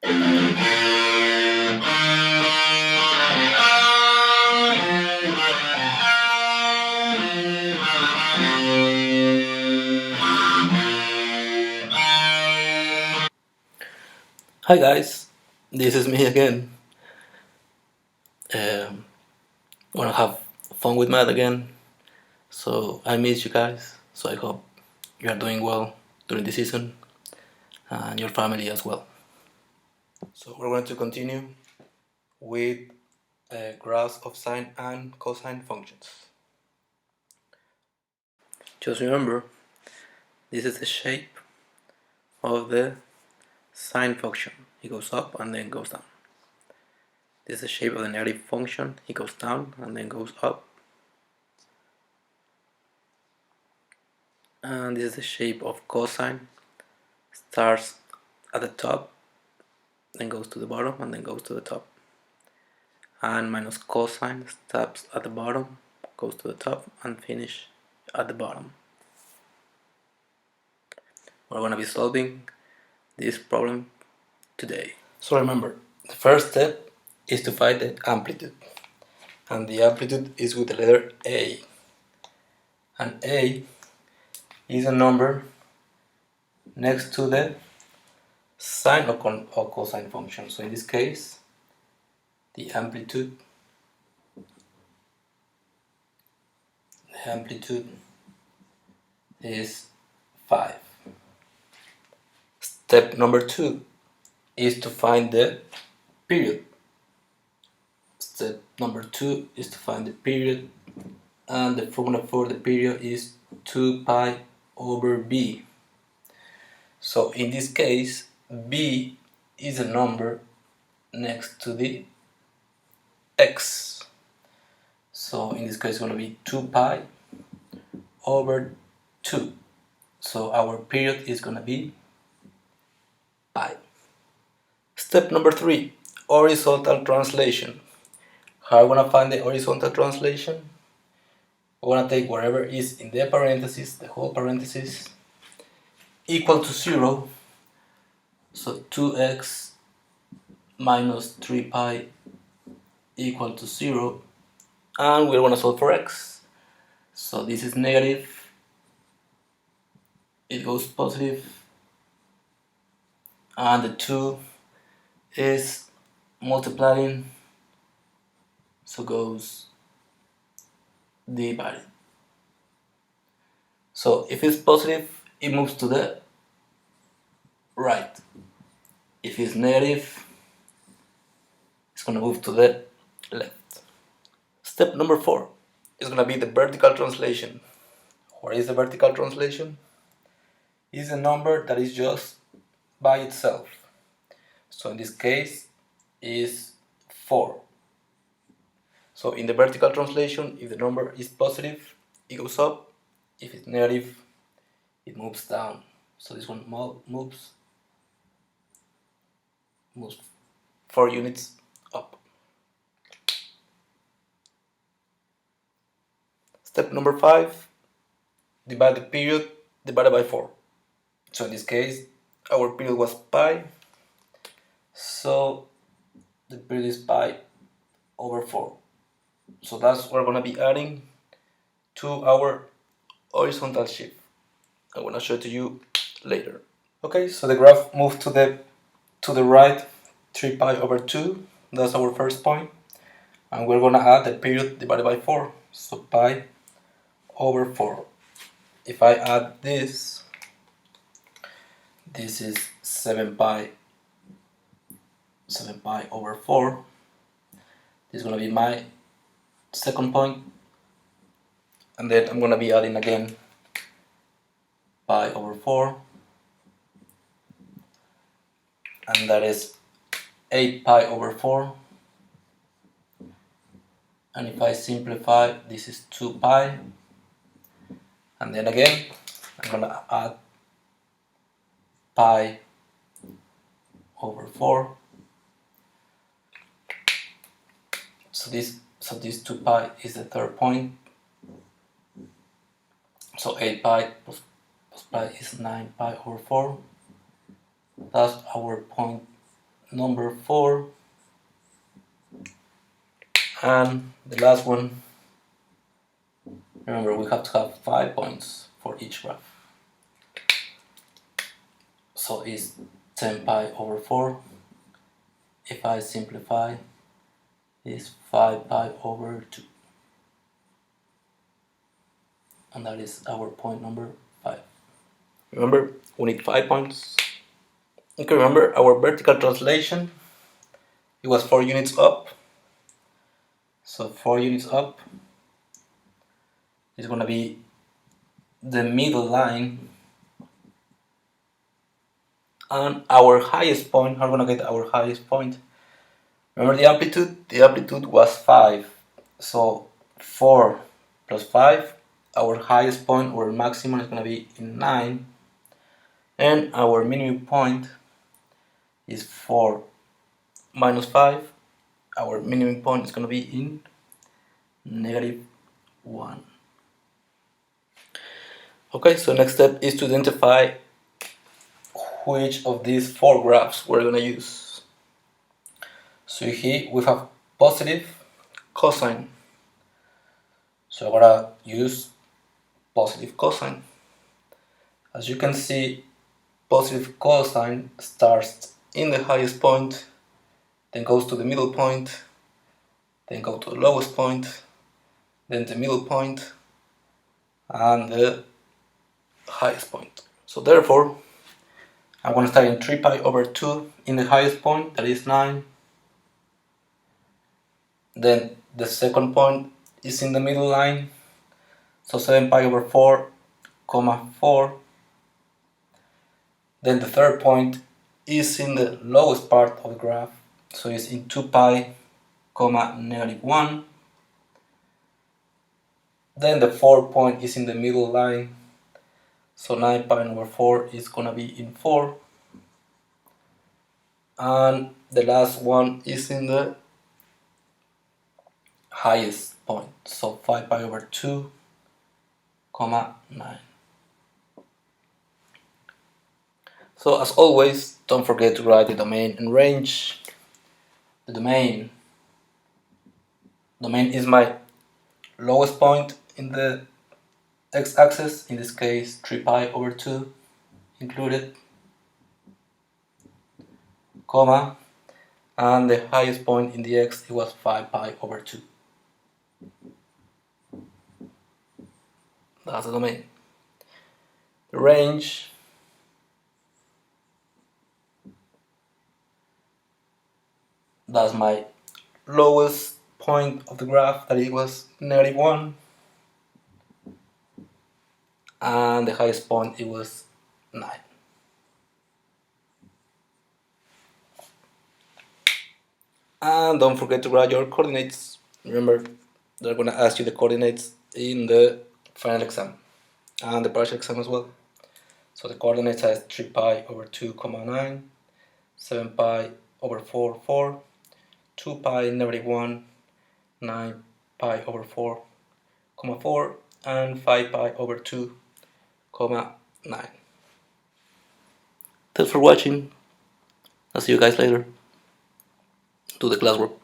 Hi guys, this is me again. Um, Wanna have fun with math again. So I miss you guys. So I hope you are doing well during the season and your family as well. So we're going to continue with graphs of sine and cosine functions. Just remember, this is the shape of the sine function. It goes up and then goes down. This is the shape of the negative function. It goes down and then goes up. And this is the shape of cosine. Starts at the top, then goes to the bottom, and then goes to the top. And minus cosine stops at the bottom, goes to the top, and finish at the bottom. We're going to be solving this problem today. So remember, the first step is to find the amplitude. And the amplitude is with the letter A. And A is a number next to the sine or cosine function. So in this case, the amplitude is 5. Step number 2 is to find the period. Step number 2 is to find the period, and the formula for the period is 2 pi over b. So in this case, b is a number next to the x. So in this case, it's going to be 2 pi over 2. So our period is going to be pi. Step number 3, horizontal translation. How are we going to find the horizontal translation? We're going to take whatever is in the parentheses, the whole parentheses, equal to 0. So 2x minus 3 pi equal to 0. And we're going to solve for x. So this is negative. It goes positive. And the 2 is multiplying. So goes divided. So if it's positive, it moves to the right. If it's negative, it's going to move to the left. Step number 4 is going to be the vertical translation. What is the vertical translation? It's a number that is just by itself. So in this case is 4. So in the vertical translation, if the number is positive, it goes up. If it's negative, it moves down. So this one moves 4 units up. Step number 5, divide the period divided by 4. So in this case, our period was pi. So the period is pi over 4. So that's what we're going to be adding to our horizontal shift. I'm going to show it to you later. Okay, so the graph moved to the right 3 pi over 2. That's our first point. And we're going to add the period divided by 4. So pi over 4. If I add this is 7 pi over 4. This is going to be my second point. And then I'm going to be adding again pi over 4. And that is 8 pi over 4. And if I simplify, this is 2 pi. And then again, I'm going to add pi over 4. So this 2 pi is the third point. So 8 pi plus pi is 9 pi over 4. That's our point number 4, and the last one, remember we have to have 5 points for each graph. So it's 10 pi over 4. If I simplify, it's 5 pi over 2. And that is our point number 5. Remember, we need 5 points. Okay, remember our vertical translation, it was 4 units up. So 4 units up is going to be the middle line, and our highest point, how are we going to get our highest point? Remember the amplitude was 5. So 4 plus 5, our highest point or maximum is going to be in 9. And our minimum point is 4 minus 5. Our minimum point is going to be in -1. Okay, so next step is to identify which of these 4 graphs we're going to use. So here we have positive cosine. So I'm going to use positive cosine. As you can see, positive cosine starts in the highest point, then goes to the middle point, then go to the lowest point, then the middle point, and the highest point. So therefore, I'm going to start in 3 pi over 2 in the highest point, that is 9. Then the second point is in the middle line, so 7 pi over 4, comma 4. Then the third point is in the lowest part of the graph, so it's in 2 pi, comma -1. Then the fourth point is in the middle line, so 9 pi over 4 is gonna be in 4. And the last one is in the highest point, so 5 pi over 2, comma 9. So as always, don't forget to write the domain and range. The domain is my lowest point in the x-axis, in this case 3 pi over 2 included, comma, and the highest point in the x, it was 5 pi over 2. That's the domain. The range, that's my lowest point of the graph, that it was -1, and the highest point, it was 9. And don't forget to write your coordinates. Remember, they're going to ask you the coordinates in the final exam and the partial exam as well. So the coordinates are 3 pi over 2, comma 9, 7 pi over 4, 4, 2 pi -1, 9 pi over 4, comma 4, and 5 pi over 2, comma 9. Thanks for watching. I'll see you guys later. Do the classwork.